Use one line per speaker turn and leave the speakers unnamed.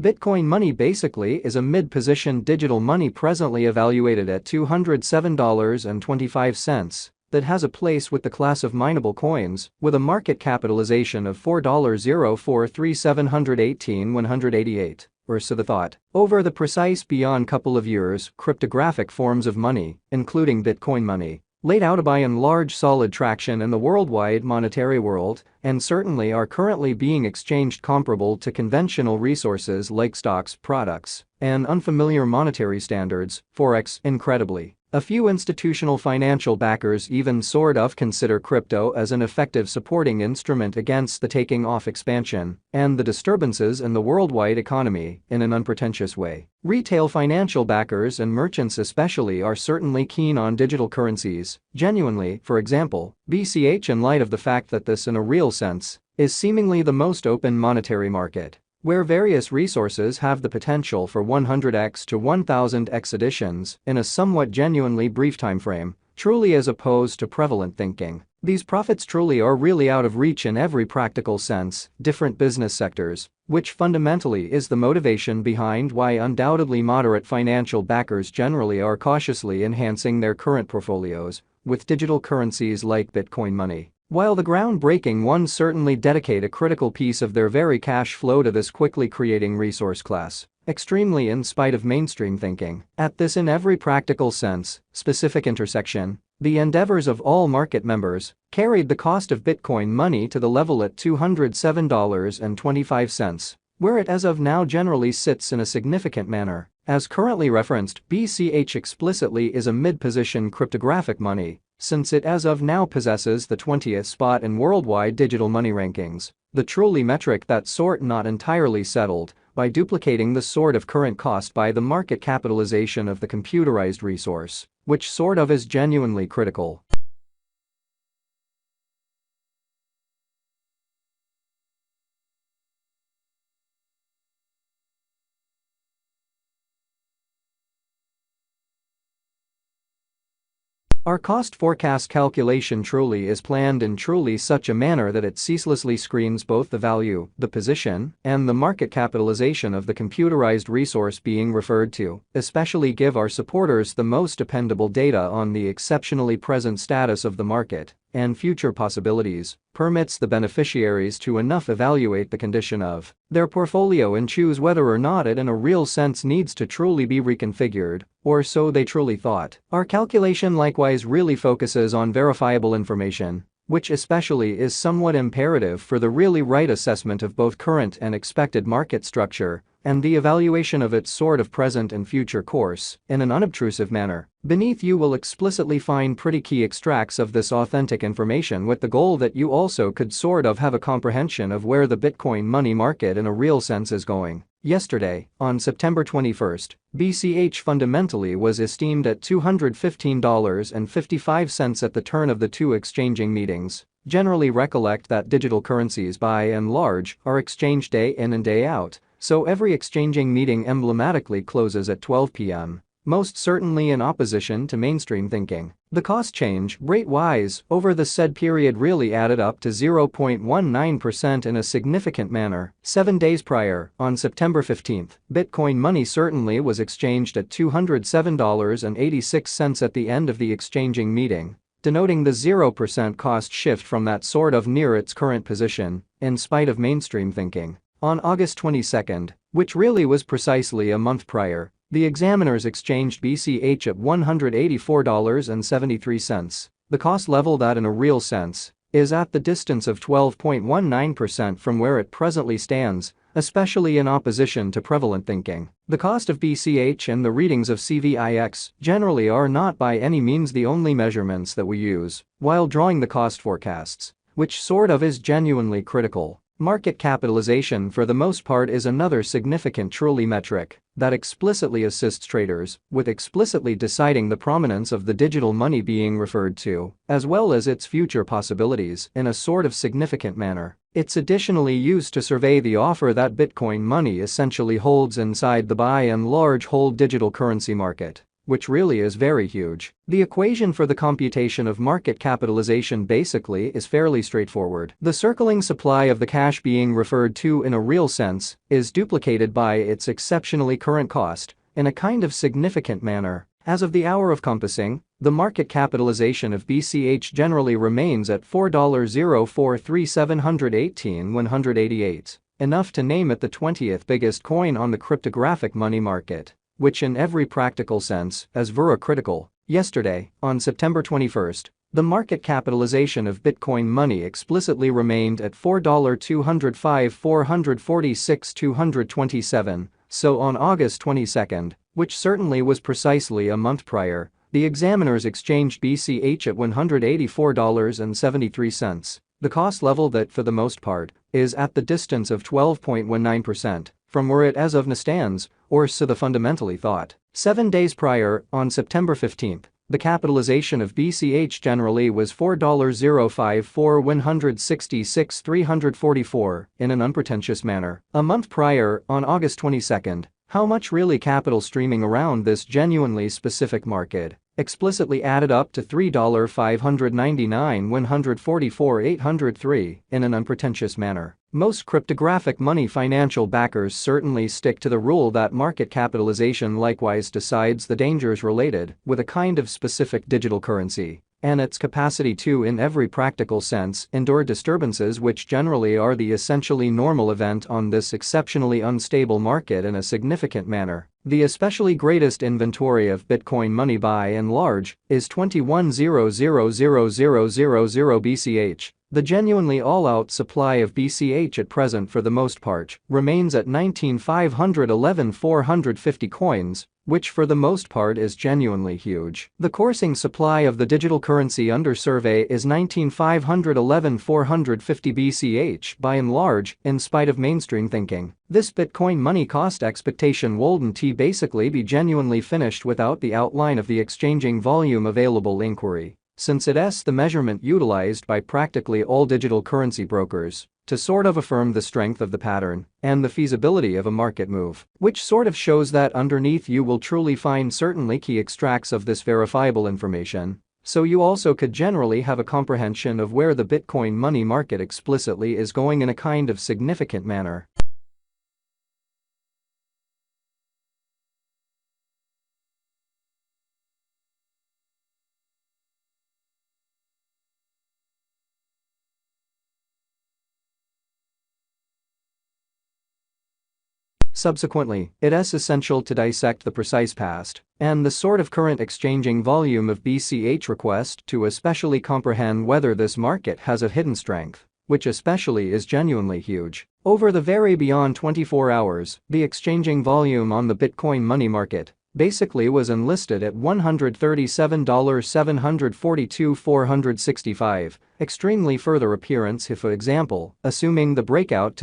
Bitcoin money basically is a mid-position digital money presently evaluated at $207.25 that has a place with the class of mineable coins with a market capitalization of $4,043,718,188, or so the thought. Over the precise beyond couple of years, cryptographic forms of money, including Bitcoin money, laid out a by and large solid traction in the worldwide monetary world and certainly are currently being exchanged comparable to conventional resources like stocks, products, and unfamiliar monetary standards, forex, incredibly. A few institutional financial backers even sort of consider crypto as an effective supporting instrument against the taking off expansion and the disturbances in the worldwide economy in an unpretentious way. Retail financial backers and merchants especially are certainly keen on digital currencies, genuinely, for example, BCH in light of the fact that this in a real sense is seemingly the most open monetary market, where various resources have the potential for 100x to 1000x additions in a somewhat genuinely brief time frame, truly as opposed to prevalent thinking. These profits truly are really out of reach in every practical sense, different business sectors, which fundamentally is the motivation behind why undoubtedly moderate financial backers generally are cautiously enhancing their current portfolios with digital currencies like Bitcoin money. While the groundbreaking ones certainly dedicate a critical piece of their very cash flow to this quickly creating resource class, extremely in spite of mainstream thinking, at this in every practical sense, specific intersection, the endeavors of all market members carried the cost of Bitcoin money to the level at $207.25, where it as of now generally sits in a significant manner. As currently referenced, BCH explicitly is a mid-position cryptographic money, since it as of now possesses the 20th spot in worldwide digital money rankings, the truly metric that sort not entirely settled by duplicating the sort of current cost by the market capitalization of the computerized resource, which sort of is genuinely critical. Our cost forecast calculation truly is planned in truly such a manner that it ceaselessly screens both the value, the position, and the market capitalization of the computerized resource being referred to, especially give our supporters the most dependable data on the exceptionally present status of the market and future possibilities, permits the beneficiaries to enough evaluate the condition of their portfolio and choose whether or not it in a real sense needs to truly be reconfigured, or so they truly thought. Our calculation likewise really focuses on verifiable information, which especially is somewhat imperative for the really right assessment of both current and expected market structure and the evaluation of its sort of present and future course in an unobtrusive manner. Beneath you will explicitly find pretty key extracts of this authentic information with the goal that you also could sort of have a comprehension of where the Bitcoin money market in a real sense is going. Yesterday, on September 21st, BCH fundamentally was esteemed at $215.55 at the turn of the two exchanging meetings. Generally recollect that digital currencies by and large are exchanged day in and day out, so every exchanging meeting emblematically closes at 12 p.m., most certainly in opposition to mainstream thinking. The cost change, rate-wise, over the said period really added up to 0.19% in a significant manner. 7 days prior, on September 15th, Bitcoin money certainly was exchanged at $207.86 at the end of the exchanging meeting, denoting the 0% cost shift from that sort of near its current position, in spite of mainstream thinking. On August 22nd, which really was precisely a month prior, the examiners exchanged BCH at $184.73, the cost level that in a real sense is at the distance of 12.19% from where it presently stands, especially in opposition to prevalent thinking. The cost of BCH and the readings of CVIX generally are not by any means the only measurements that we use while drawing the cost forecasts, which sort of is genuinely critical. Market capitalization for the most part is another significant truly metric that explicitly assists traders with explicitly deciding the prominence of the digital money being referred to, as well as its future possibilities in a sort of significant manner. It's additionally used to survey the offer that Bitcoin money essentially holds inside the by and large whole digital currency market. which really is very huge. The equation for the computation of market capitalization basically is fairly straightforward. The circling supply of the cash being referred to in a real sense is duplicated by its exceptionally current cost in a kind of significant manner. As of the hour of compassing, the market capitalization of BCH generally remains at $4,043,718,188, enough to name it the 20th biggest coin on the cryptographic money market, which in every practical sense is very critical. Yesterday, on September 21st, the market capitalization of Bitcoin money explicitly remained at $4,205,446,227, so on August 22nd, which certainly was precisely a month prior, the examiners exchanged BCH at $184.73, the cost level that, for the most part, is at the distance of 12.19% from where it as of now stands, or so the fundamentally thought. 7 days prior, on September 15th, the capitalization of BCH generally was $4,054,166,344 in an unpretentious manner. A month prior, on August 22nd, how much really capital streaming around this genuinely specific market explicitly added up to $3,599,144,803 in an unpretentious manner. Most cryptographic money financial backers certainly stick to the rule that market capitalization likewise decides the dangers related with a kind of specific digital currency and its capacity to, in every practical sense, endure disturbances which generally are the essentially normal event on this exceptionally unstable market in a significant manner. The especially greatest inventory of Bitcoin money by and large is 21,000,000 BCH. The genuinely all-out supply of BCH at present for the most part remains at 19,511,450 coins, which for the most part is genuinely huge. The coursing supply of the digital currency under survey is 19,511,450 BCH by and large, in spite of mainstream thinking. This Bitcoin money cost expectation wouldn't basically be genuinely finished without the outline of the exchanging volume available inquiry, since it's the measurement utilized by practically all digital currency brokers to sort of affirm the strength of the pattern and the feasibility of a market move, which sort of shows that underneath you will truly find certainly key extracts of this verifiable information, so you also could generally have a comprehension of where the Bitcoin money market explicitly is going in a kind of significant manner. Subsequently, it is essential to dissect the precise past and the sort of current exchanging volume of BCH request to especially comprehend whether this market has a hidden strength, which especially is genuinely huge. Over the very beyond 24 hours, the exchanging volume on the Bitcoin money market basically was enlisted at $137,742,465, extremely further appearance if, for example, assuming the breakout to